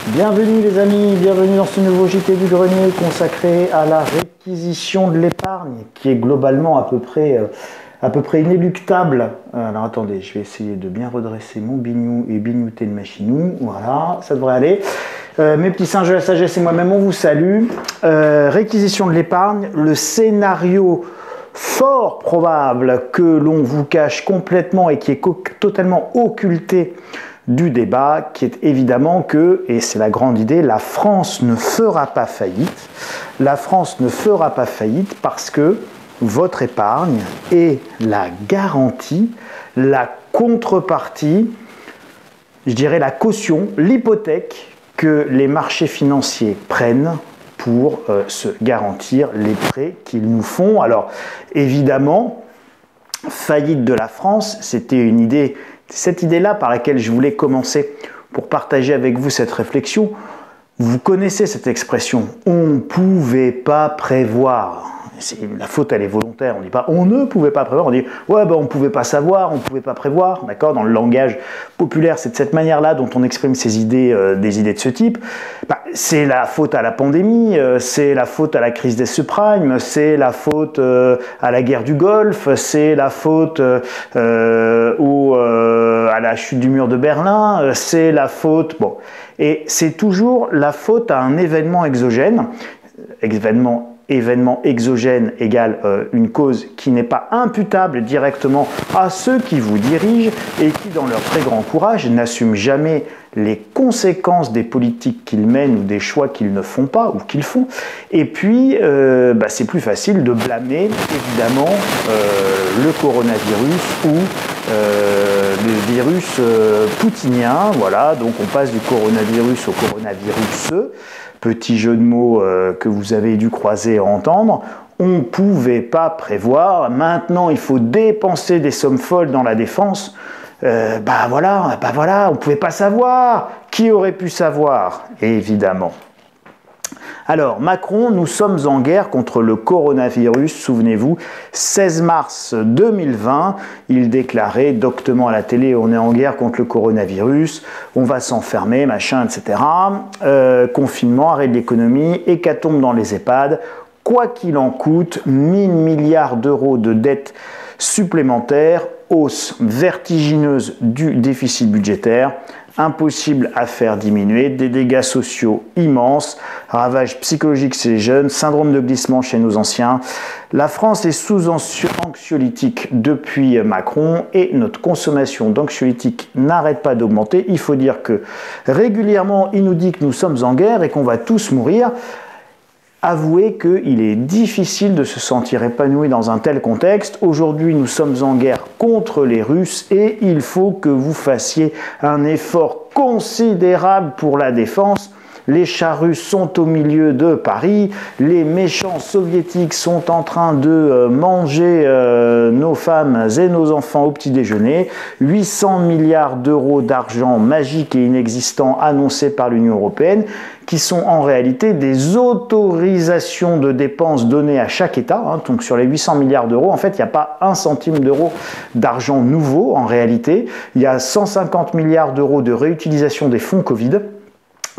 Bienvenue les amis, bienvenue dans ce nouveau JT du Grenier consacré à la réquisition de l'épargne qui est globalement à peu près inéluctable. Alors attendez, je vais essayer de bien redresser mon bignou et bignoter le machinou. Voilà, ça devrait aller. Mes petits singes de la sagesse et moi-même, on vous salue. Réquisition de l'épargne, le scénario fort probable que l'on vous cache complètement et qui est totalement occulté du débat, qui est évidemment que, et c'est la grande idée, la France ne fera pas faillite. La France ne fera pas faillite parce que votre épargne est la garantie, la contrepartie, je dirais la caution, l'hypothèque que les marchés financiers prennent pour se garantir les prêts qu'ils nous font. Alors évidemment, faillite de la France, c'était une idée. Cette idée-là par laquelle je voulais commencer pour partager avec vous cette réflexion, vous connaissez cette expression « on ne pouvait pas prévoir ». La faute, elle est volontaire. On ne dit pas « on ne pouvait pas prévoir », on dit « ouais, on ne pouvait pas savoir, on ne pouvait pas prévoir ». D'accord ? Dans le langage populaire, c'est de cette manière-là dont on exprime ces idées, des idées de ce type. C'est la faute à la pandémie, c'est la faute à la crise des subprimes, c'est la faute à la guerre du Golfe, c'est la faute à la chute du mur de Berlin, c'est la faute... Bon. Et c'est toujours la faute à un événement exogène. Événement exogène égale une cause qui n'est pas imputable directement à ceux qui vous dirigent et qui, dans leur très grand courage, n'assument jamais les conséquences des politiques qu'ils mènent ou des choix qu'ils ne font pas ou qu'ils font. Et puis, c'est plus facile de blâmer, évidemment, le coronavirus ou le virus poutinien. Voilà, donc on passe du coronavirus au coronavirus. Petit jeu de mots que vous avez dû croiser et entendre. On ne pouvait pas prévoir. Maintenant, il faut dépenser des sommes folles dans la défense. Voilà, on ne pouvait pas savoir. Qui aurait pu savoir? Évidemment. Alors, Macron, nous sommes en guerre contre le coronavirus, souvenez-vous, 16 mars 2020, il déclarait doctement à la télé, on est en guerre contre le coronavirus, on va s'enfermer, machin, etc. Confinement, arrêt de l'économie, hécatombe dans les EHPAD, quoi qu'il en coûte, 1000 milliards d'euros de dettes supplémentaires, hausse vertigineuse du déficit budgétaire, impossible à faire diminuer, des dégâts sociaux immenses, ravages psychologiques chez les jeunes, syndrome de glissement chez nos anciens. La France est sous anxiolytique depuis Macron et notre consommation d'anxiolytiques n'arrête pas d'augmenter. Il faut dire que régulièrement, il nous dit que nous sommes en guerre et qu'on va tous mourir. Avouez qu'il est difficile de se sentir épanoui dans un tel contexte. Aujourd'hui, nous sommes en guerre contre les Russes et il faut que vous fassiez un effort considérable pour la défense. Les chars russes sont au milieu de Paris, les méchants soviétiques sont en train de manger nos femmes et nos enfants au petit déjeuner, 800 milliards d'euros d'argent magique et inexistant annoncés par l'Union européenne, qui sont en réalité des autorisations de dépenses données à chaque État. Donc sur les 800 milliards d'euros, en fait, il n'y a pas un centime d'euro d'argent nouveau en réalité. Il y a 150 milliards d'euros de réutilisation des fonds Covid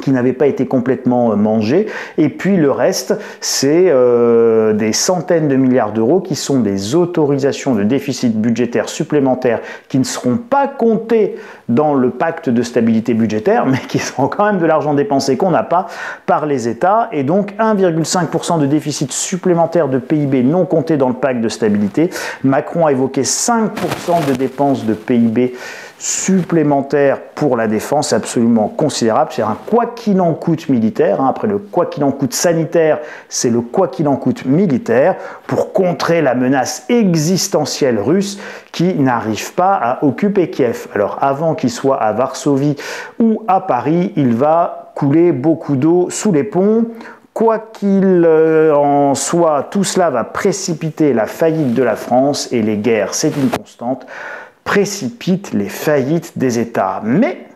qui n'avaient pas été complètement mangés, et puis le reste, c'est des centaines de milliards d'euros qui sont des autorisations de déficit budgétaire supplémentaires qui ne seront pas comptées dans le pacte de stabilité budgétaire, mais qui seront quand même de l'argent dépensé qu'on n'a pas par les États, et donc 1,5% de déficit supplémentaire de PIB non compté dans le pacte de stabilité. Macron a évoqué 5% de dépenses de PIB supplémentaire pour la défense, absolument considérable. C'est un quoi qu'il en coûte militaire. Après le quoi qu'il en coûte sanitaire, c'est le quoi qu'il en coûte militaire pour contrer la menace existentielle russe qui n'arrive pas à occuper Kiev. Alors avant qu'il soit à Varsovie ou à Paris, il va couler beaucoup d'eau sous les ponts. Quoi qu'il en soit, tout cela va précipiter la faillite de la France et les guerres, c'est une constante, précipite les faillites des États. Mais,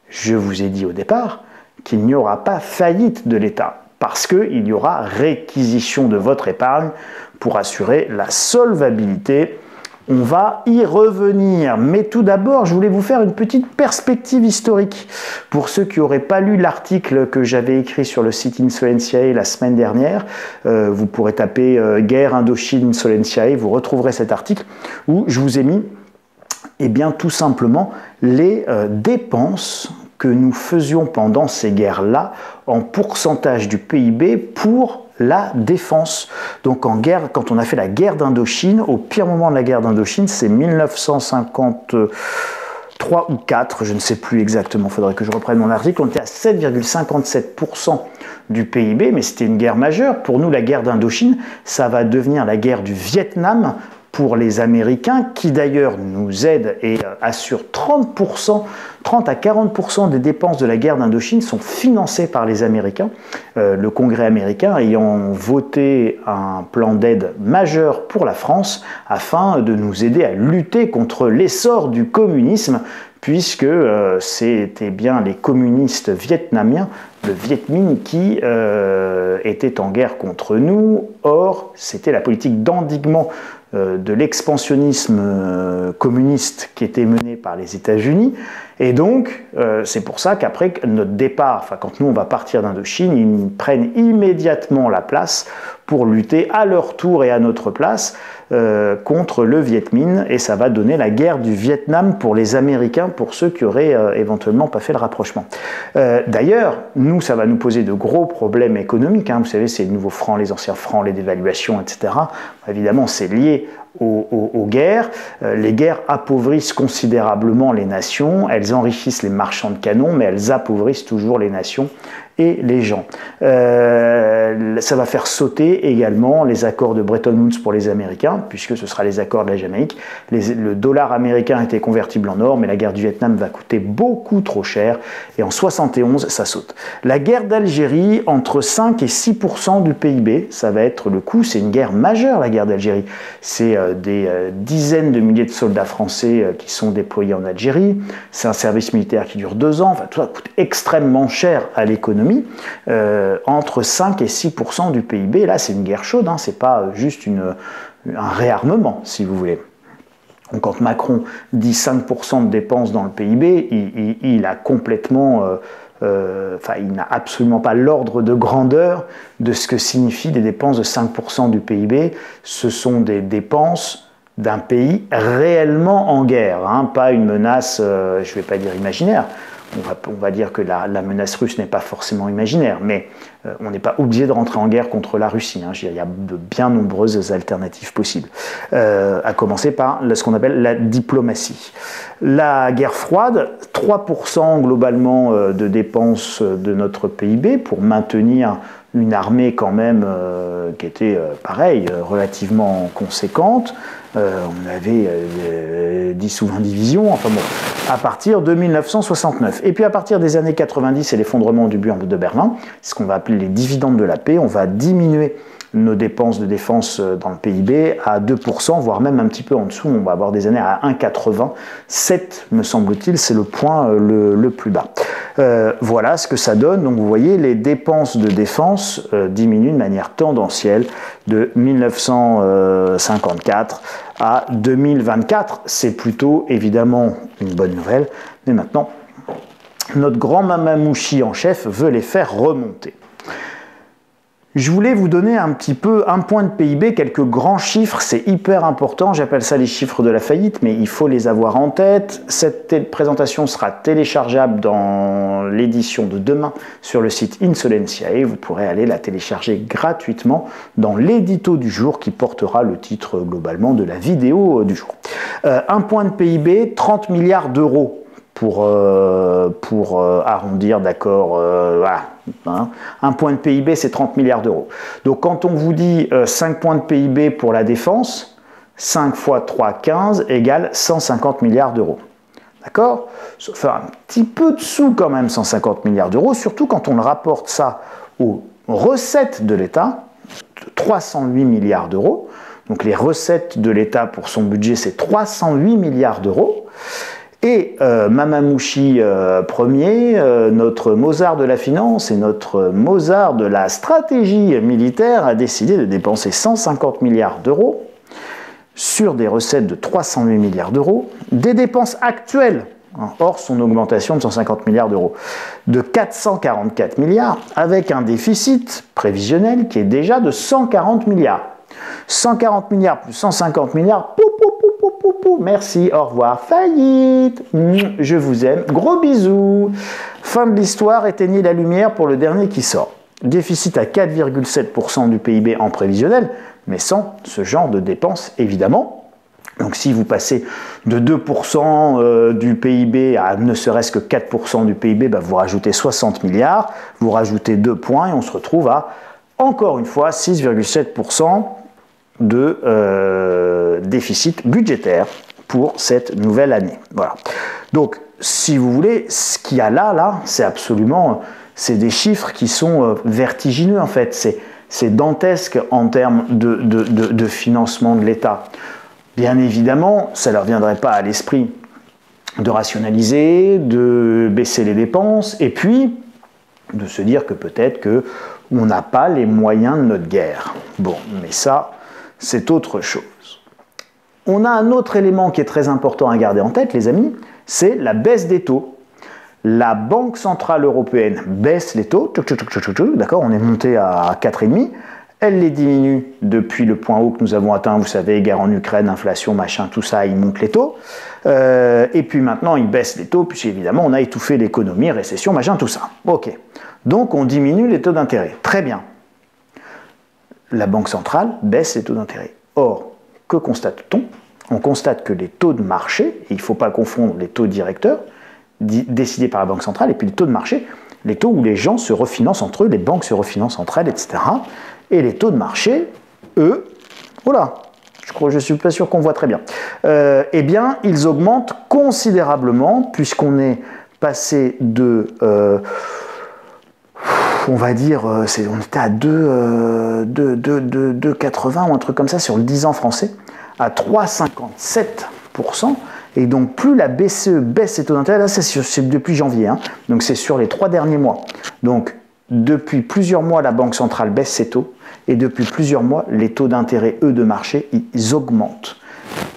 je vous ai dit au départ qu'il n'y aura pas faillite de l'État, parce qu'il y aura réquisition de votre épargne pour assurer la solvabilité On va y revenir, mais tout d'abord, je voulais vous faire une petite perspective historique. Pour ceux qui n'auraient pas lu l'article que j'avais écrit sur le site Insolentiae la semaine dernière, vous pourrez taper guerre Indochine Insolentiae, vous retrouverez cet article où je vous ai mis, eh bien, tout simplement les dépenses que nous faisions pendant ces guerres-là en pourcentage du PIB pour la défense. Donc en guerre, quand on a fait la guerre d'Indochine, au pire moment de la guerre d'Indochine, c'est 1953 ou 4, je ne sais plus exactement, il faudrait que je reprenne mon article, on était à 7,57% du PIB, mais c'était une guerre majeure. Pour nous, la guerre d'Indochine, ça va devenir la guerre du Vietnam pour les Américains, qui d'ailleurs nous aident et assurent 30 à 40% des dépenses de la guerre d'Indochine sont financées par les Américains. Le Congrès américain ayant voté un plan d'aide majeur pour la France afin de nous aider à lutter contre l'essor du communisme, puisque c'était bien les communistes vietnamiens, le Viet Minh, qui étaient en guerre contre nous. Or, c'était la politique d'endiguement de l'expansionnisme communiste qui était mené par les États-Unis. Et donc, c'est pour ça qu'après notre départ, enfin quand nous on va partir d'Indochine, ils prennent immédiatement la place pour lutter à leur tour et à notre place contre le Viet Minh, et ça va donner la guerre du Vietnam pour les Américains, pour ceux qui auraient éventuellement pas fait le rapprochement. D'ailleurs, nous, ça va nous poser de gros problèmes économiques, hein. Vous savez, c'est les nouveaux francs, les anciens francs, les dévaluations, etc. Évidemment, c'est lié aux guerres. Les guerres appauvrissent considérablement les nations, elles enrichissent les marchands de canons, mais elles appauvrissent toujours les nations et les gens. Ça va faire sauter également les accords de Bretton Woods pour les Américains, puisque ce sera les accords de la Jamaïque. Le dollar américain était convertible en or, mais la guerre du Vietnam va coûter beaucoup trop cher, et en 71, ça saute. La guerre d'Algérie, entre 5 et 6% du PIB, ça va être le coût. C'est une guerre majeure, la guerre d'Algérie. C'est des dizaines de milliers de soldats français qui sont déployés en Algérie. C'est un service militaire qui dure 2 ans. Enfin, tout ça coûte extrêmement cher à l'économie. Entre 5 et 6% du PIB, là c'est une guerre chaude, hein, c'est pas juste un réarmement, si vous voulez. Donc, quand Macron dit 5% de dépenses dans le PIB, il a complètement... il n'a absolument pas l'ordre de grandeur de ce que signifient des dépenses de 5% du PIB. Ce sont des dépenses d'un pays réellement en guerre, hein, pas une menace, je ne vais pas dire imaginaire. On va dire que la menace russe n'est pas forcément imaginaire, mais on n'est pas obligé de rentrer en guerre contre la Russie, hein. Il y a de bien nombreuses alternatives possibles, à commencer par ce qu'on appelle la diplomatie. La guerre froide, 3% globalement de dépenses de notre PIB pour maintenir une armée quand même qui était, pareil, relativement conséquente. On avait 10 ou 20 divisions, enfin bon, à partir de 1969. Et puis à partir des années 90 et l'effondrement du mur de Berlin, ce qu'on va appeler les dividendes de la paix, on va diminuer nos dépenses de défense dans le PIB à 2%, voire même un petit peu en dessous. On va avoir des années à 1,80. 7, me semble-t-il, c'est le point le plus bas. Voilà ce que ça donne. Donc vous voyez, les dépenses de défense diminuent de manière tendancielle de 1954 à 2024. C'est plutôt évidemment une bonne nouvelle. Mais maintenant, notre grand mamamouchi en chef veut les faire remonter. Je voulais vous donner un petit peu un point de PIB, quelques grands chiffres, c'est hyper important, j'appelle ça les chiffres de la faillite, mais il faut les avoir en tête. Cette présentation sera téléchargeable dans l'édition de demain sur le site Insolentiae, vous pourrez aller la télécharger gratuitement dans l'édito du jour qui portera le titre globalement de la vidéo du jour. Un point de PIB, 30 milliards d'euros. Pour arrondir, d'accord, voilà. Hein. Un point de PIB, c'est 30 milliards d'euros. Donc quand on vous dit 5 points de PIB pour la défense, 5 fois 3, 15, égale 150 milliards d'euros. D'accord? Ça fait un petit peu de sous quand même, 150 milliards d'euros, surtout quand on rapporte ça aux recettes de l'État, 308 milliards d'euros. Donc les recettes de l'État pour son budget, c'est 308 milliards d'euros. Et Mamamouchi Ier, notre Mozart de la finance et notre Mozart de la stratégie militaire, a décidé de dépenser 150 milliards d'euros sur des recettes de 308 milliards d'euros, des dépenses actuelles, hors son augmentation de 150 milliards d'euros, de 444 milliards, avec un déficit prévisionnel qui est déjà de 140 milliards. 140 milliards plus 150 milliards, merci, au revoir, faillite, je vous aime, gros bisous. Fin de l'histoire, éteignez la lumière pour le dernier qui sort. Déficit à 4,7% du PIB en prévisionnel, mais sans ce genre de dépenses, évidemment. Donc si vous passez de 2% du PIB à ne serait-ce que 4% du PIB, bah vous rajoutez 60 milliards, vous rajoutez 2 points et on se retrouve à, encore une fois, 6,7% de déficit budgétaire pour cette nouvelle année. Voilà. Donc, si vous voulez, ce qu'il y a là, c'est absolument, c'est des chiffres qui sont vertigineux en fait. C'est dantesque en termes de financement de l'État. Bien évidemment, ça ne leur viendrait pas à l'esprit de rationaliser, de baisser les dépenses, et puis de se dire que peut-être qu'on n'a pas les moyens de notre guerre. Bon, mais ça, c'est autre chose. On a un autre élément qui est très important à garder en tête, les amis, c'est la baisse des taux. La Banque Centrale Européenne baisse les taux, d'accord, on est monté à 4,5, elle les diminue depuis le point haut que nous avons atteint, vous savez, guerre en Ukraine, inflation, machin, tout ça, il monte les taux, et puis maintenant il baisse les taux, puis évidemment on a étouffé l'économie, récession, machin, tout ça. Ok, donc on diminue les taux d'intérêt, très bien. La Banque Centrale baisse les taux d'intérêt. Or, que constate-t-on? On constate que les taux de marché, et il ne faut pas confondre les taux directeurs, décidés par la Banque Centrale, et puis les taux de marché, les taux où les gens se refinancent entre eux, les banques se refinancent entre elles, etc. Et les taux de marché, eux, voilà, je ne suis pas sûr qu'on voit très bien, eh bien, ils augmentent considérablement, puisqu'on est passé de... on va dire, on était à 2,80 ou un truc comme ça sur le 10 ans français, à 3,57%. Et donc, plus la BCE baisse ses taux d'intérêt, là, c'est depuis janvier, hein, donc c'est sur les 3 derniers mois. Donc, depuis plusieurs mois, la Banque centrale baisse ses taux, et depuis plusieurs mois, les taux d'intérêt, eux, de marché, ils augmentent.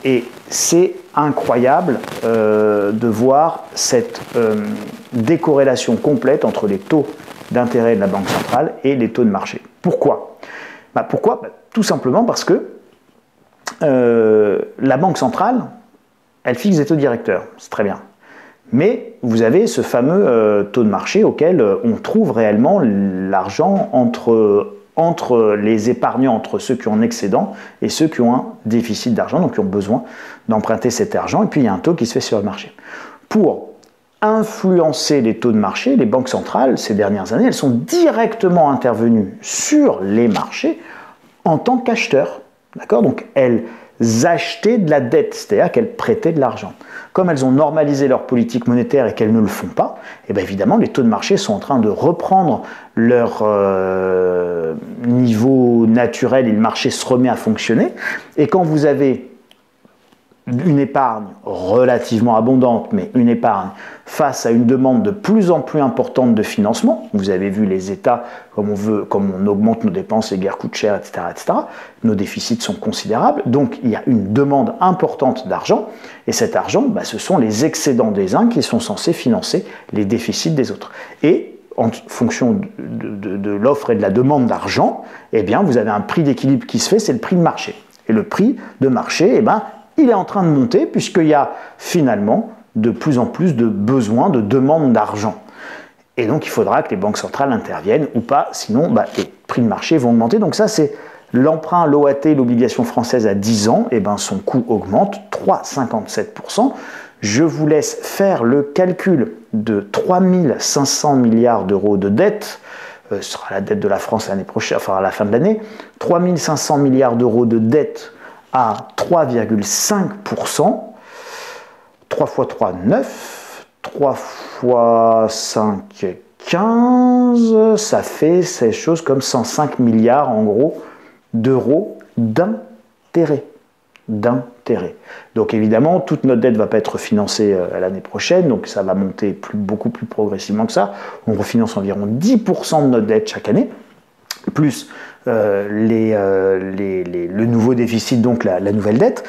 Et c'est incroyable de voir cette décorrélation complète entre les taux d'intérêt de la Banque centrale et les taux de marché. Pourquoi? Pourquoi? Tout simplement parce que la Banque centrale, elle fixe des taux directeurs, c'est très bien. Mais vous avez ce fameux taux de marché auquel on trouve réellement l'argent entre les épargnants, entre ceux qui ont un excédent et ceux qui ont un déficit d'argent, donc qui ont besoin d'emprunter cet argent, et puis il y a un taux qui se fait sur le marché. Pour influencer les taux de marché, les banques centrales, ces dernières années, elles sont directement intervenues sur les marchés en tant qu'acheteurs. D'accord ? Donc elles achetaient de la dette, c'est-à-dire qu'elles prêtaient de l'argent. Comme elles ont normalisé leur politique monétaire et qu'elles ne le font pas, et bien évidemment les taux de marché sont en train de reprendre leur niveau naturel et le marché se remet à fonctionner. Et quand vous avez une épargne relativement abondante, mais une épargne face à une demande de plus en plus importante de financement. Vous avez vu les États, comme on augmente nos dépenses, les guerres coûtent cher, etc., etc. Nos déficits sont considérables, donc il y a une demande importante d'argent, et cet argent, ce sont les excédents des uns qui sont censés financer les déficits des autres. Et en fonction de l'offre et de la demande d'argent, eh bien, vous avez un prix d'équilibre qui se fait, c'est le prix de marché. Et le prix de marché, il est en train de monter puisqu'il y a finalement de plus en plus de besoins, de demandes d'argent. Et donc il faudra que les banques centrales interviennent ou pas, sinon les prix de marché vont augmenter. Donc ça c'est l'emprunt, l'OAT, l'obligation française à 10 ans, son coût augmente 3,57%. Je vous laisse faire le calcul de 3500 milliards d'euros de dette, ce sera la dette de la France l'année prochaine, enfin à la fin de l'année, 3500 milliards d'euros de dette à 3,5%, 3 x 3, 9, 3 x 5, 15, ça fait ces choses comme 105 milliards en gros d'euros d'intérêt. Donc évidemment, toute notre dette ne va pas être financée l'année prochaine, donc ça va monter beaucoup plus progressivement que ça. On refinance environ 10% de notre dette chaque année, plus le nouveau déficit, donc la nouvelle dette.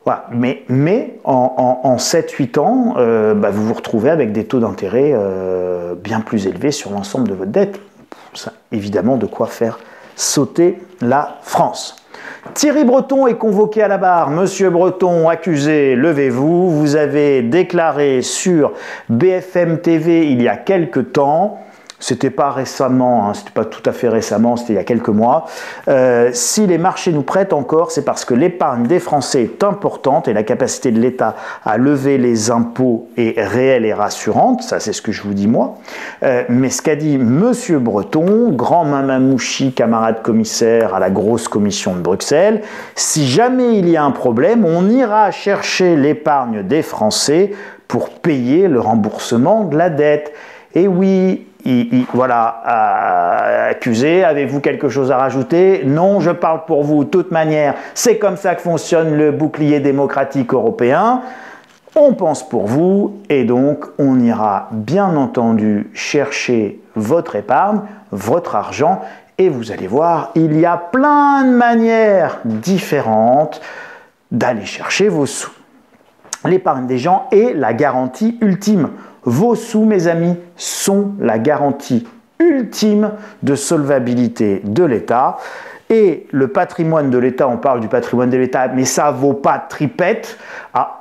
Voilà. Mais en 7-8 ans, vous vous retrouvez avec des taux d'intérêt bien plus élevés sur l'ensemble de votre dette. Ça, évidemment, de quoi faire sauter la France. Thierry Breton est convoqué à la barre. Monsieur Breton, accusé, levez-vous. Vous avez déclaré sur BFM TV il y a quelque temps, c'était pas récemment, c'était pas tout à fait récemment, c'était il y a quelques mois, si les marchés nous prêtent encore, c'est parce que l'épargne des Français est importante et la capacité de l'État à lever les impôts est réelle et rassurante, ça c'est ce que je vous dis moi, mais ce qu'a dit Monsieur Breton, grand mamamouchi, camarade commissaire à la grosse commission de Bruxelles, si jamais il y a un problème, on ira chercher l'épargne des Français pour payer le remboursement de la dette. Et oui, voilà, accusé, avez-vous quelque chose à rajouter? Non, je parle pour vous, de toute manière, c'est comme ça que fonctionne le bouclier démocratique européen. On pense pour vous, et donc on ira bien entendu chercher votre épargne, votre argent, et vous allez voir, il y a plein de manières différentes d'aller chercher vos sous. L'épargne des gens est la garantie ultime. Vos sous, mes amis, sont la garantie ultime de solvabilité de l'État. Et le patrimoine de l'État, on parle du patrimoine de l'État, mais ça ne vaut pas tripette. Ah,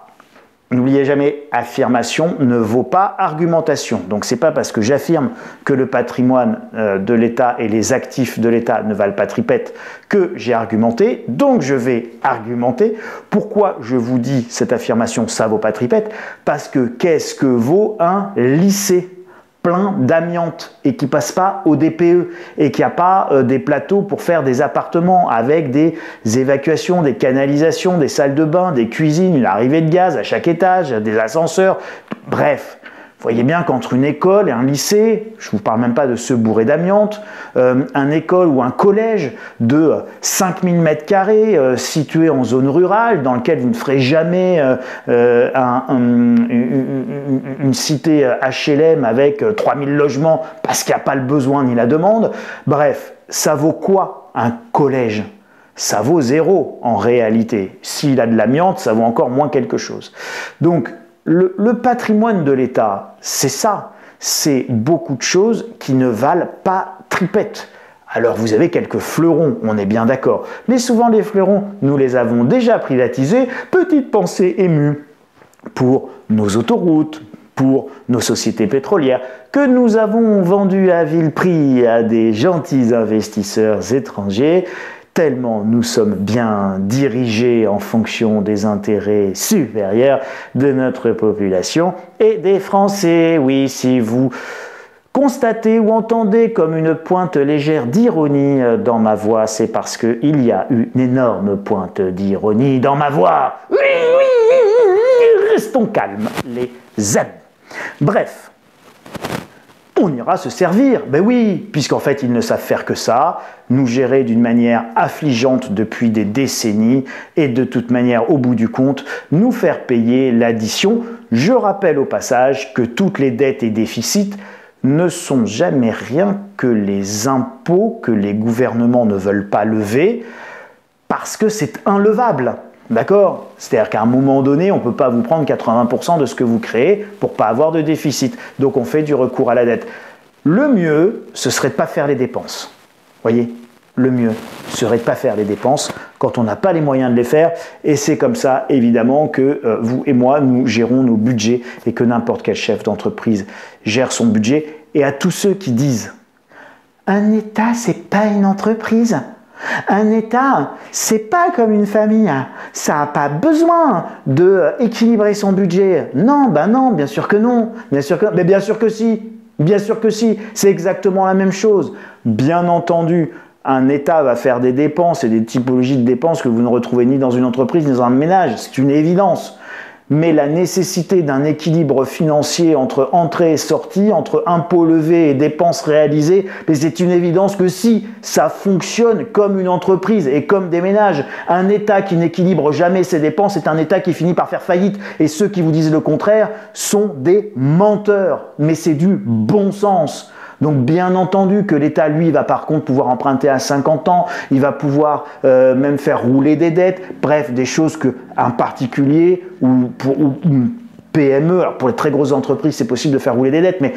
n'oubliez jamais, affirmation ne vaut pas argumentation. Donc ce n'est pas parce que j'affirme que le patrimoine de l'État et les actifs de l'État ne valent pas tripette que j'ai argumenté. Donc je vais argumenter. Pourquoi je vous dis cette affirmation, ça vaut pas tripette? Parce que qu'est-ce que vaut un lycée plein d'amiante et qui passe pas au DPE et qui a pas des plateaux pour faire des appartements avec des évacuations, des canalisations, des salles de bain, des cuisines, une arrivée de gaz à chaque étage, des ascenseurs, bref. Vous voyez bien qu'entre une école et un lycée, je ne vous parle même pas de ceux bourrés d'amiante, une école ou un collège de 5000 m² situé en zone rurale, dans lequel vous ne ferez jamais une cité HLM avec 3000 logements parce qu'il n'y a pas le besoin ni la demande. Bref, ça vaut quoi un collège? Ça vaut 0 en réalité. S'il a de l'amiante, ça vaut encore moins quelque chose. Donc, le patrimoine de l'État, c'est ça. C'est beaucoup de choses qui ne valent pas tripette. Alors vous avez quelques fleurons, on est bien d'accord. Mais souvent les fleurons, nous les avons déjà privatisés. Petite pensée émue pour nos autoroutes, pour nos sociétés pétrolières, que nous avons vendues à vil prix à des gentils investisseurs étrangers, tellement nous sommes bien dirigés en fonction des intérêts supérieurs de notre population et des Français. Oui, si vous constatez ou entendez comme une pointe légère d'ironie dans ma voix, c'est parce qu'il y a une énorme pointe d'ironie dans ma voix. Oui, restons calmes, les amis. Bref. On ira se servir, ben oui, puisqu'en fait ils ne savent faire que ça, nous gérer d'une manière affligeante depuis des décennies et de toute manière au bout du compte, nous faire payer l'addition. Je rappelle au passage que toutes les dettes et déficits ne sont jamais rien que les impôts que les gouvernements ne veulent pas lever parce que c'est inlevable. D'accord? C'est-à-dire qu'à un moment donné, on ne peut pas vous prendre 80% de ce que vous créez pour ne pas avoir de déficit. Donc on fait du recours à la dette. Le mieux, ce serait de ne pas faire les dépenses. Voyez? Le mieux serait de ne pas faire les dépenses quand on n'a pas les moyens de les faire. Et c'est comme ça, évidemment, que vous et moi, nous gérons nos budgets et que n'importe quel chef d'entreprise gère son budget. Et à tous ceux qui disent « Un État, c'est pas une entreprise ». Un État, c'est pas comme une famille, ça n'a pas besoin d'équilibrer son budget. Non, ben non, bien sûr que non, mais bien sûr que si, c'est exactement la même chose. Bien entendu, un État va faire des dépenses et des typologies de dépenses que vous ne retrouvez ni dans une entreprise ni dans un ménage, c'est une évidence. Mais la nécessité d'un équilibre financier entre entrée et sortie, entre impôts levés et dépenses réalisées, c'est une évidence que si ça fonctionne comme une entreprise et comme des ménages, un État qui n'équilibre jamais ses dépenses est un État qui finit par faire faillite. Et ceux qui vous disent le contraire sont des menteurs. Mais c'est du bon sens. Donc bien entendu que l'État, lui, va par contre pouvoir emprunter à 50 ans, il va pouvoir même faire rouler des dettes, bref, des choses qu'un particulier ou une PME, alors pour les très grosses entreprises, c'est possible de faire rouler des dettes, mais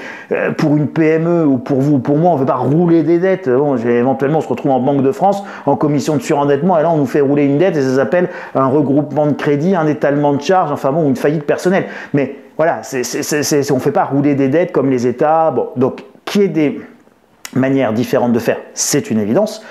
pour une PME ou pour vous ou pour moi, on ne veut pas rouler des dettes. Bon, éventuellement, on se retrouve en Banque de France, en commission de surendettement, et là, on nous fait rouler une dette, et ça s'appelle un regroupement de crédit, un étalement de charges, enfin bon, une faillite personnelle. Mais voilà, on ne fait pas rouler des dettes comme les États. Bon, donc, qu'il y ait des manières différentes de faire, c'est une évidence.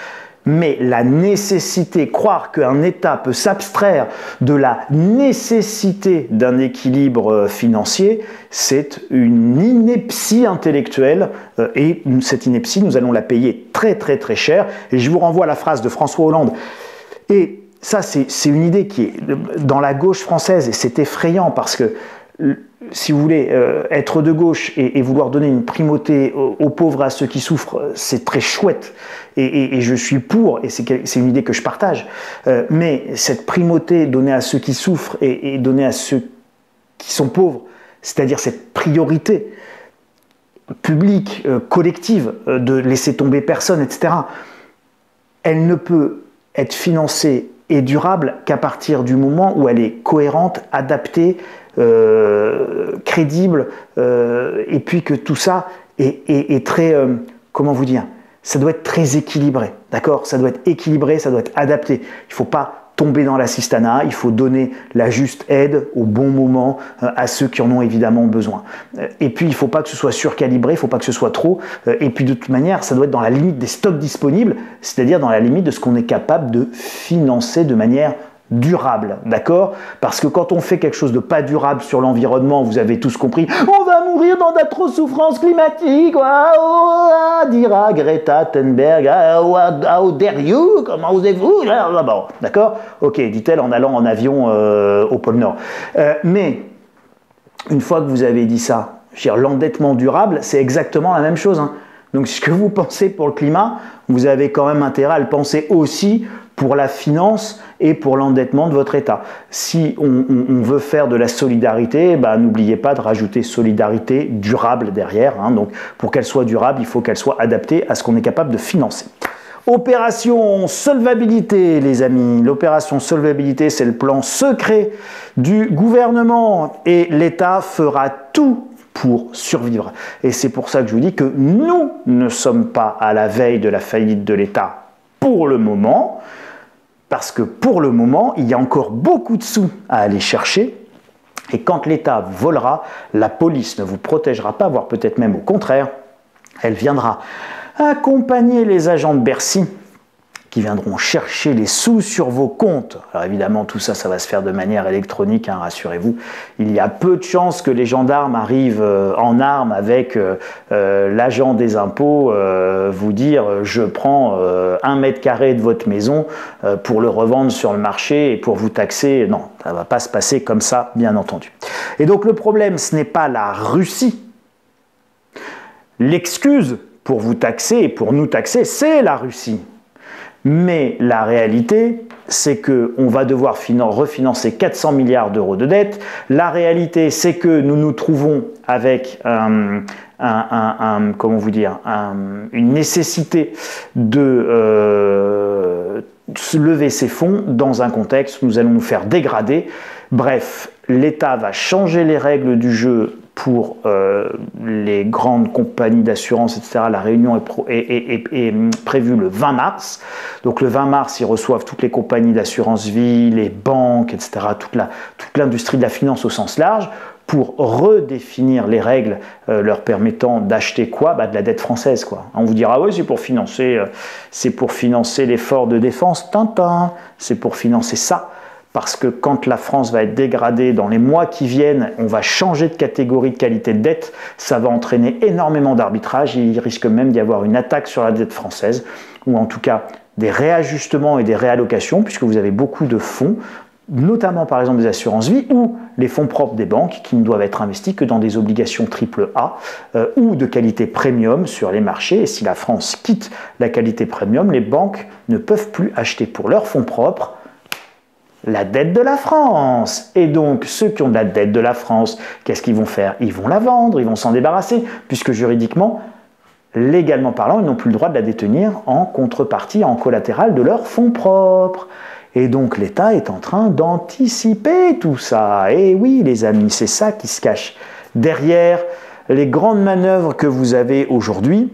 Mais la nécessité, croire qu'un État peut s'abstraire de la nécessité d'un équilibre financier, c'est une ineptie intellectuelle et cette ineptie, nous allons la payer très très très cher. Et je vous renvoie à la phrase de François Hollande. Et ça, c'est une idée qui est dans la gauche française et c'est effrayant parce que si vous voulez être de gauche et vouloir donner une primauté aux pauvres et à ceux qui souffrent, c'est très chouette. Et je suis pour, et c'est une idée que je partage. Mais cette primauté donnée à ceux qui souffrent et donnée à ceux qui sont pauvres, c'est-à-dire cette priorité publique, collective, de laisser tomber personne, etc., elle ne peut être financée et durable qu'à partir du moment où elle est cohérente, adaptée, crédible, et puis que tout ça est très, comment vous dire, ça doit être très équilibré, d'accord? Ça doit être équilibré, ça doit être adapté. Il ne faut pas tomber dans l'assistanat, il faut donner la juste aide au bon moment à ceux qui en ont évidemment besoin. Et puis il ne faut pas que ce soit surcalibré, il ne faut pas que ce soit trop, et puis de toute manière, ça doit être dans la limite des stocks disponibles, c'est-à-dire dans la limite de ce qu'on est capable de financer de manière durable, d'accord? Parce que quand on fait quelque chose de pas durable sur l'environnement, vous avez tous compris, on va mourir dans d'atroces souffrances climatiques, dira Greta Thunberg, how dare you, comment osez-vous, bon, d'accord? Ok, dit-elle en allant en avion au pôle Nord. Mais, une fois que vous avez dit ça, l'endettement durable, c'est exactement la même chose, hein. Donc, ce que vous pensez pour le climat, vous avez quand même intérêt à le penser aussi pour la finance et pour l'endettement de votre État. Si on veut faire de la solidarité, n'oubliez pas de rajouter solidarité durable derrière, hein. Donc, pour qu'elle soit durable, il faut qu'elle soit adaptée à ce qu'on est capable de financer. Opération solvabilité, les amis. L'opération solvabilité, c'est le plan secret du gouvernement et l'État fera tout pour survivre. Et c'est pour ça que je vous dis que nous ne sommes pas à la veille de la faillite de l'État pour le moment, parce que pour le moment, il y a encore beaucoup de sous à aller chercher. Et quand l'État volera, la police ne vous protégera pas, voire peut-être même au contraire, elle viendra accompagner les agents de Bercy qui viendront chercher les sous sur vos comptes. Alors évidemment, tout ça, ça va se faire de manière électronique, hein, rassurez-vous. Il y a peu de chances que les gendarmes arrivent en armes avec l'agent des impôts, vous dire « je prends 1 mètre carré de votre maison pour le revendre sur le marché et pour vous taxer ». Non, ça ne va pas se passer comme ça, bien entendu. Et donc le problème, ce n'est pas la Russie. L'excuse pour vous taxer et pour nous taxer, c'est la Russie. Mais la réalité, c'est qu'on va devoir refinancer 400 milliards d'euros de dettes. La réalité, c'est que nous nous trouvons avec comment vous dire, une nécessité de lever ces fonds dans un contexte où nous allons nous faire dégrader. Bref, l'État va changer les règles du jeu pour les grandes compagnies d'assurance, etc. La réunion est prévue le 20 mars. Donc le 20 mars, ils reçoivent toutes les compagnies d'assurance vie, les banques, etc., toute l'industrie de la finance au sens large, pour redéfinir les règles leur permettant d'acheter quoi? De la dette française, quoi. On vous dira, oui, c'est pour financer l'effort de défense. Tintin, c'est pour financer ça. Parce que quand la France va être dégradée dans les mois qui viennent, on va changer de catégorie de qualité de dette, ça va entraîner énormément d'arbitrage et il risque même d'y avoir une attaque sur la dette française, ou en tout cas des réajustements et des réallocations, puisque vous avez beaucoup de fonds, notamment par exemple des assurances vie, ou les fonds propres des banques qui ne doivent être investis que dans des obligations AAA ou de qualité premium sur les marchés. Et si la France quitte la qualité premium, les banques ne peuvent plus acheter pour leurs fonds propres la dette de la France. Et donc, ceux qui ont de la dette de la France, qu'est-ce qu'ils vont faire? Ils vont la vendre, ils vont s'en débarrasser, puisque juridiquement, légalement parlant, ils n'ont plus le droit de la détenir en contrepartie, en collatéral de leurs fonds propres. Et donc l'État est en train d'anticiper tout ça. Et oui, les amis, c'est ça qui se cache derrière les grandes manœuvres que vous avez aujourd'hui.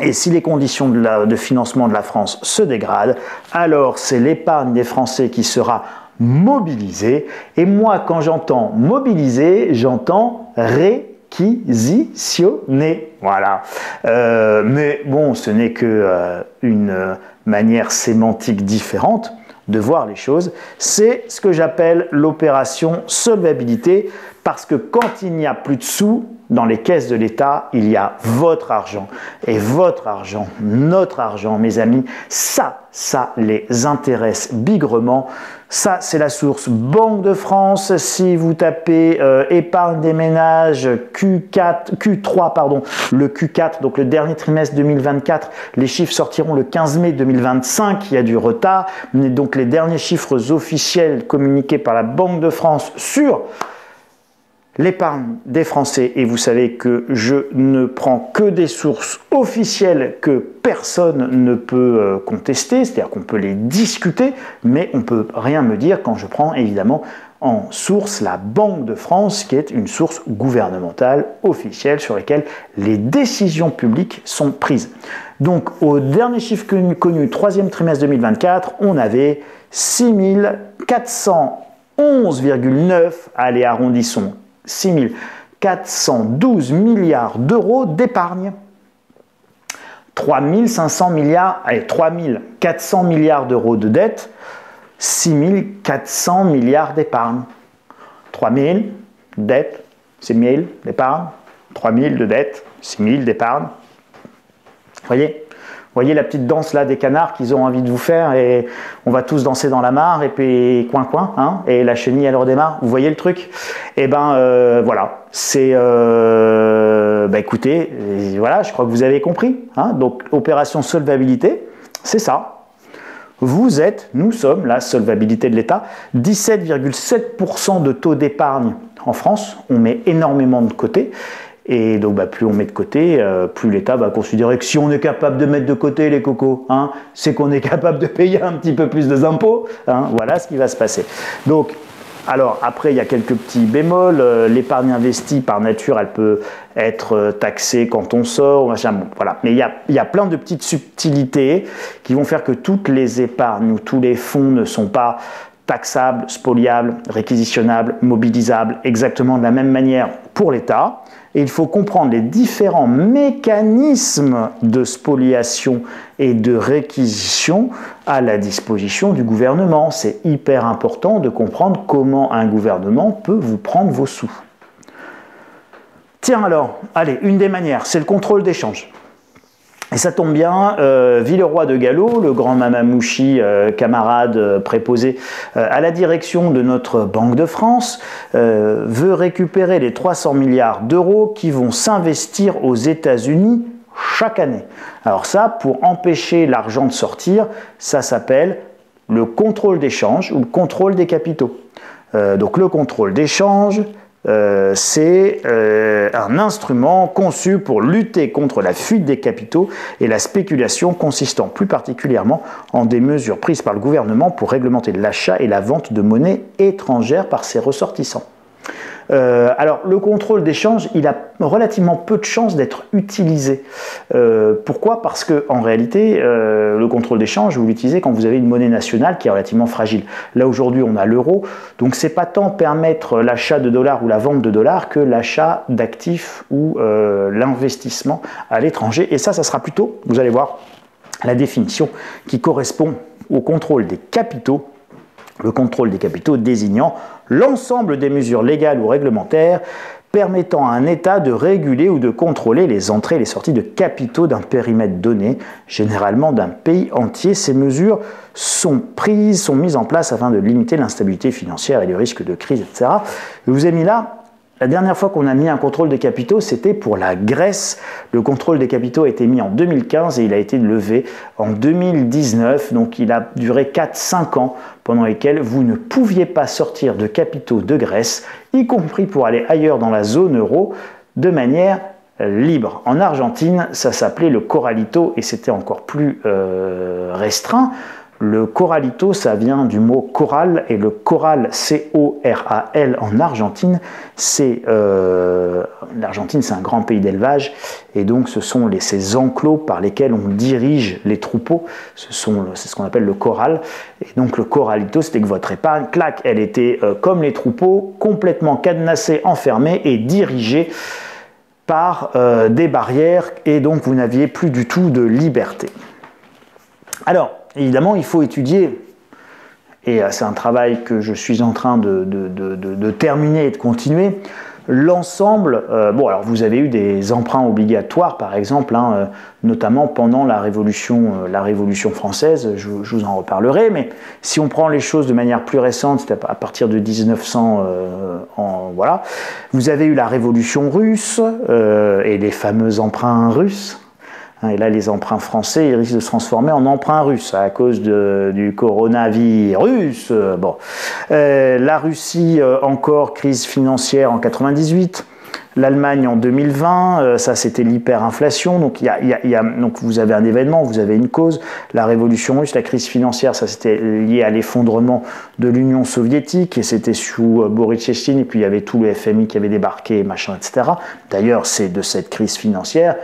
Et si les conditions de financement de la France se dégradent, alors c'est l'épargne des Français qui sera mobilisée. Et moi, quand j'entends mobiliser, j'entends réquisitionner. Voilà. Mais bon, ce n'est que une manière sémantique différente de voir les choses. C'est ce que j'appelle l'opération solvabilité, parce que quand il n'y a plus de sous dans les caisses de l'État, il y a votre argent. Et votre argent, notre argent, mes amis, ça les intéresse bigrement. Ça, c'est la source Banque de France. Si vous tapez épargne des ménages Q3, pardon, le Q4, donc le dernier trimestre 2024, les chiffres sortiront le 15 mai 2025, il y a du retard. Mais donc les derniers chiffres officiels communiqués par la Banque de France sur l'épargne des Français, et vous savez que je ne prends que des sources officielles que personne ne peut contester, c'est-à-dire qu'on peut les discuter, mais on ne peut rien me dire quand je prends évidemment en source la Banque de France, qui est une source gouvernementale officielle sur laquelle les décisions publiques sont prises. Donc au dernier chiffre connu, troisième trimestre 2024, on avait 6 411,9, allez arrondissons, 6 412 milliards d'euros d'épargne, 3 500 milliards, allez, 3 400 milliards d'euros de dette, 6 400 milliards d'épargne. 3 000 dette, 6 000 d'épargne, 3 000 de dette, 6 000 d'épargne. Voyez la petite danse là des canards qu'ils ont envie de vous faire, et on va tous danser dans la mare et puis coin hein, et la chenille elle redémarre. Vous voyez le truc? Et ben voilà, c'est écoutez, voilà, je crois que vous avez compris. Hein, donc opération solvabilité, c'est ça. Nous sommes la solvabilité de l'État, 17,7% de taux d'épargne en France. On met énormément de côté. Et donc, plus on met de côté, plus l'État va considérer que si on est capable de mettre de côté les cocos, hein, c'est qu'on est capable de payer un petit peu plus d'impôts. Hein, voilà ce qui va se passer. Donc, alors après, il y a quelques petits bémols. L'épargne investie, par nature, elle peut être taxée quand on sort. Machin, bon, voilà. Mais il y a plein de petites subtilités qui vont faire que toutes les épargnes ou tous les fonds ne sont pas taxables, spoliables, réquisitionnables, mobilisables exactement de la même manière pour l'État. Et il faut comprendre les différents mécanismes de spoliation et de réquisition à la disposition du gouvernement. C'est hyper important de comprendre comment un gouvernement peut vous prendre vos sous. Tiens alors, allez, une des manières, c'est le contrôle d'échange. Et ça tombe bien, Villeroy de Galhau, le grand mamamouchi, camarade préposé à la direction de notre Banque de France, veut récupérer les 300 milliards d'euros qui vont s'investir aux États-Unis chaque année. Alors ça, pour empêcher l'argent de sortir, ça s'appelle le contrôle d'échange ou le contrôle des capitaux. Donc le contrôle d'échange, c'est un instrument conçu pour lutter contre la fuite des capitaux et la spéculation, consistant plus particulièrement en des mesures prises par le gouvernement pour réglementer l'achat et la vente de monnaie étrangère par ses ressortissants. Alors, le contrôle d'échange, il a relativement peu de chances d'être utilisé. Pourquoi? Parce qu'en réalité, le contrôle d'échange, vous l'utilisez quand vous avez une monnaie nationale qui est relativement fragile. Là, aujourd'hui, on a l'euro, donc c'est pas tant permettre l'achat de dollars ou la vente de dollars que l'achat d'actifs ou l'investissement à l'étranger. Et ça sera plutôt, vous allez voir, la définition qui correspond au contrôle des capitaux. Le contrôle des capitaux désignant l'ensemble des mesures légales ou réglementaires permettant à un État de réguler ou de contrôler les entrées et les sorties de capitaux d'un périmètre donné, généralement d'un pays entier. Ces mesures sont mises en place afin de limiter l'instabilité financière et le risque de crise, etc. Je vous ai mis là. La dernière fois qu'on a mis un contrôle des capitaux, c'était pour la Grèce. Le contrôle des capitaux a été mis en 2015 et il a été levé en 2019. Donc il a duré 4-5 ans pendant lesquels vous ne pouviez pas sortir de capitaux de Grèce, y compris pour aller ailleurs dans la zone euro, de manière libre. En Argentine, ça s'appelait le corralito et c'était encore plus restreint. Le corralito, ça vient du mot corral, et le corral, C-O-R-A-L, en Argentine, l'Argentine, c'est un grand pays d'élevage, et donc ce sont ces enclos par lesquels on dirige les troupeaux, c'est ce qu'on appelle le corral, et donc le corralito, c'était que votre épargne, clac, elle était comme les troupeaux, complètement cadenassée, enfermée et dirigée par des barrières, et donc vous n'aviez plus du tout de liberté. Alors, évidemment, il faut étudier, et c'est un travail que je suis en train de terminer et de continuer, l'ensemble. Bon, alors vous avez eu des emprunts obligatoires, par exemple, hein, notamment pendant la Révolution française, je vous en reparlerai, mais si on prend les choses de manière plus récente, c'était à partir de 1900, voilà, vous avez eu la Révolution russe et les fameux emprunts russes. Et là, les emprunts français, ils risquent de se transformer en emprunts russes à cause du coronavirus. Bon. La Russie, encore crise financière en 98. L'Allemagne en 2020, ça c'était l'hyperinflation. Donc, donc vous avez un événement, vous avez une cause. La révolution russe, la crise financière, ça c'était lié à l'effondrement de l'Union soviétique. Et c'était sous Boris Yeltsin. Et puis il y avait tout le FMI qui avait débarqué, machin, etc. D'ailleurs, c'est de cette crise financière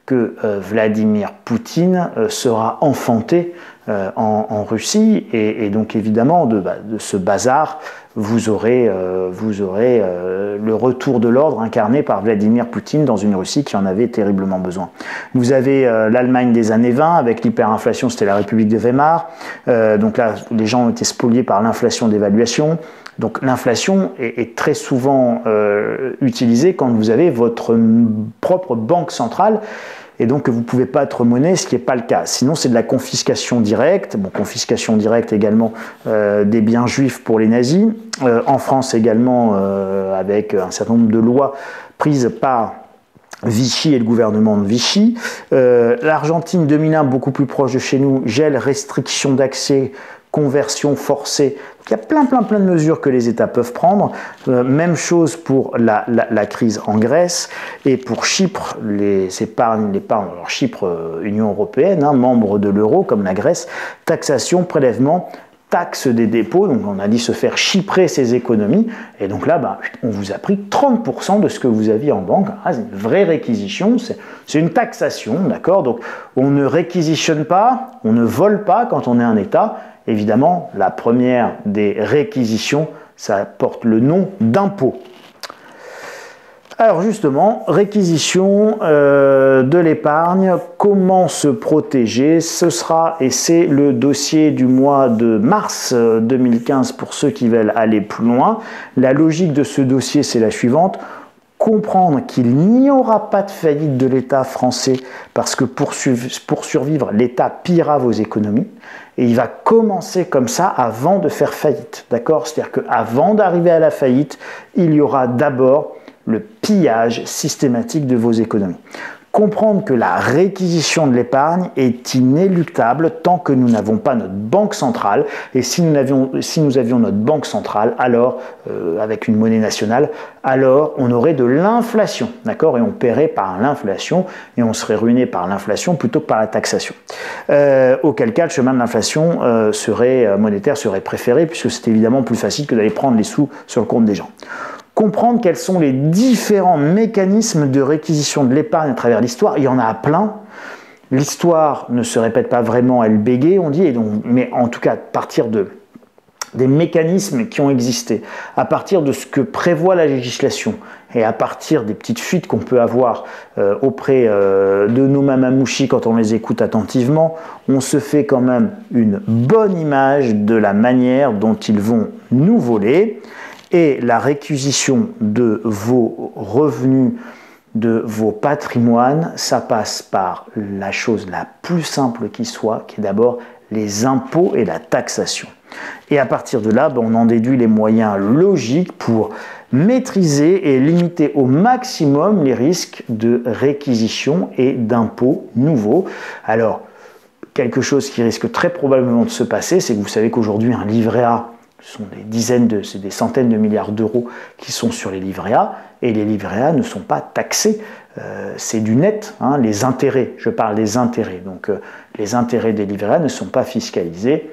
que Vladimir Poutine sera enfanté en Russie, et donc évidemment de ce bazar vous aurez le retour de l'ordre incarné par Vladimir Poutine dans une Russie qui en avait terriblement besoin. Vous avez l'Allemagne des années 20 avec l'hyperinflation, c'était la République de Weimar, donc là les gens ont été spoliés par l'inflation d'évaluation. Donc l'inflation est très souvent utilisée quand vous avez votre propre banque centrale, et donc vous ne pouvez pas être monnaie, ce qui n'est pas le cas. Sinon, c'est de la confiscation directe. Bon, confiscation directe également des biens juifs pour les nazis. En France également, avec un certain nombre de lois prises par Vichy et le gouvernement de Vichy. L'Argentine 2001, beaucoup plus proche de chez nous, gel, restriction d'accès, conversion forcée. Il y a plein de mesures que les États peuvent prendre. Même chose pour la crise en Grèce, et pour Chypre, alors Chypre, Union européenne, hein, membre de l'euro comme la Grèce, taxation, prélèvement, taxe des dépôts, donc on a dit se faire chyprer ses économies, et donc là, on vous a pris 30% de ce que vous aviez en banque. Ah, c'est une vraie réquisition, c'est une taxation, d'accord? Donc on ne réquisitionne pas, on ne vole pas quand on est un État. Évidemment, la première des réquisitions, ça porte le nom d'impôt. Alors justement, réquisition de l'épargne, comment se protéger? Ce sera, et c'est le dossier du mois de mars 2015 pour ceux qui veulent aller plus loin. La logique de ce dossier, c'est la suivante. Comprendre qu'il n'y aura pas de faillite de l'État français parce que pour survivre, l'État pillera vos économies, et il va commencer comme ça avant de faire faillite, d'accord? C'est-à-dire qu'avant d'arriver à la faillite, il y aura d'abord le pillage systématique de vos économies. Comprendre que la réquisition de l'épargne est inéluctable tant que nous n'avons pas notre banque centrale, et si nous avions notre banque centrale, alors, avec une monnaie nationale, alors on aurait de l'inflation, d'accord? Et on paierait par l'inflation, et on serait ruiné par l'inflation plutôt que par la taxation. Auquel cas, le chemin de l'inflation monétaire serait préféré, puisque c'est évidemment plus facile que d'aller prendre les sous sur le compte des gens. Comprendre quels sont les différents mécanismes de réquisition de l'épargne à travers l'histoire. Il y en a plein. L'histoire ne se répète pas vraiment, elle bégaye, on dit, mais en tout cas, à partir des mécanismes qui ont existé, à partir de ce que prévoit la législation, et à partir des petites fuites qu'on peut avoir auprès de nos mamamouchis quand on les écoute attentivement, on se fait quand même une bonne image de la manière dont ils vont nous voler. Et la réquisition de vos revenus, de vos patrimoines, ça passe par la chose la plus simple qui soit, qui est d'abord les impôts et la taxation. Et à partir de là, on en déduit les moyens logiques pour maîtriser et limiter au maximum les risques de réquisition et d'impôts nouveaux. Alors, quelque chose qui risque très probablement de se passer, c'est que vous savez qu'aujourd'hui, un livret A, ce sont des centaines de milliards d'euros qui sont sur les livrets A, et les livrets A ne sont pas taxés c'est du net, hein, les intérêts, je parle des intérêts. Donc les intérêts des livrets A ne sont pas fiscalisés.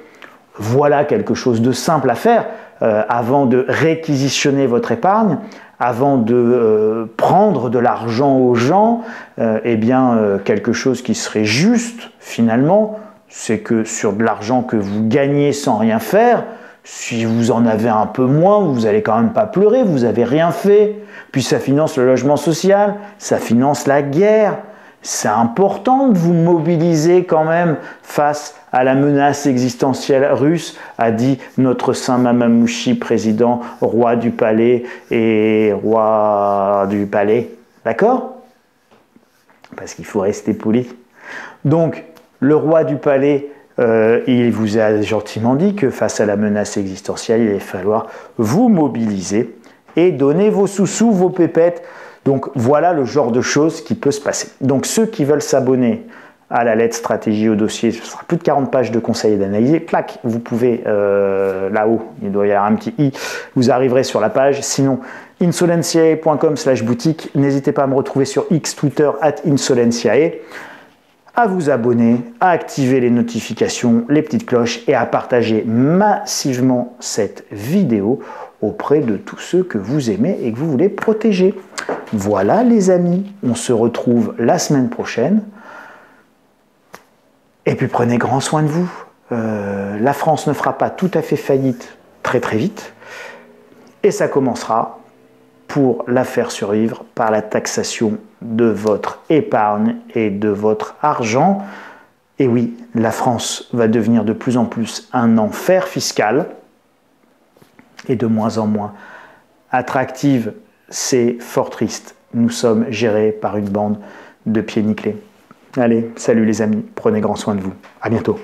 Voilà quelque chose de simple à faire avant de réquisitionner votre épargne, avant de prendre de l'argent aux gens. Eh bien, quelque chose qui serait juste finalement, c'est que sur de l'argent que vous gagnez sans rien faire, si vous en avez un peu moins, vous n'allez quand même pas pleurer, vous n'avez rien fait. Puis ça finance le logement social, ça finance la guerre. C'est important de vous mobiliser quand même face à la menace existentielle russe, a dit notre saint Mamamouchi, président, roi du palais et roi du palais. D'accord? Parce qu'il faut rester poli. Donc, le roi du palais, il vous a gentiment dit que face à la menace existentielle, il va falloir vous mobiliser et donner vos sous-sous, vos pépettes. Donc voilà le genre de choses qui peut se passer. Donc ceux qui veulent s'abonner à la lettre stratégie au dossier, ce sera plus de 40 pages de conseils et d'analyse. Clac, vous pouvez, là-haut, il doit y avoir un petit i, vous arriverez sur la page. Sinon, insolentiae.com/boutique. N'hésitez pas à me retrouver sur X, Twitter, @insolentiae. À vous abonner, à activer les notifications, les petites cloches et à partager massivement cette vidéo auprès de tous ceux que vous aimez et que vous voulez protéger. Voilà les amis, on se retrouve la semaine prochaine. Et puis prenez grand soin de vous. La France ne fera pas tout à fait faillite très très vite. Et ça commencera pour la faire survivre par la taxation de votre épargne et de votre argent. Et oui, la France va devenir de plus en plus un enfer fiscal et de moins en moins attractive. C'est fort triste. Nous sommes gérés par une bande de pieds nickelés. Allez, salut les amis, prenez grand soin de vous. À bientôt.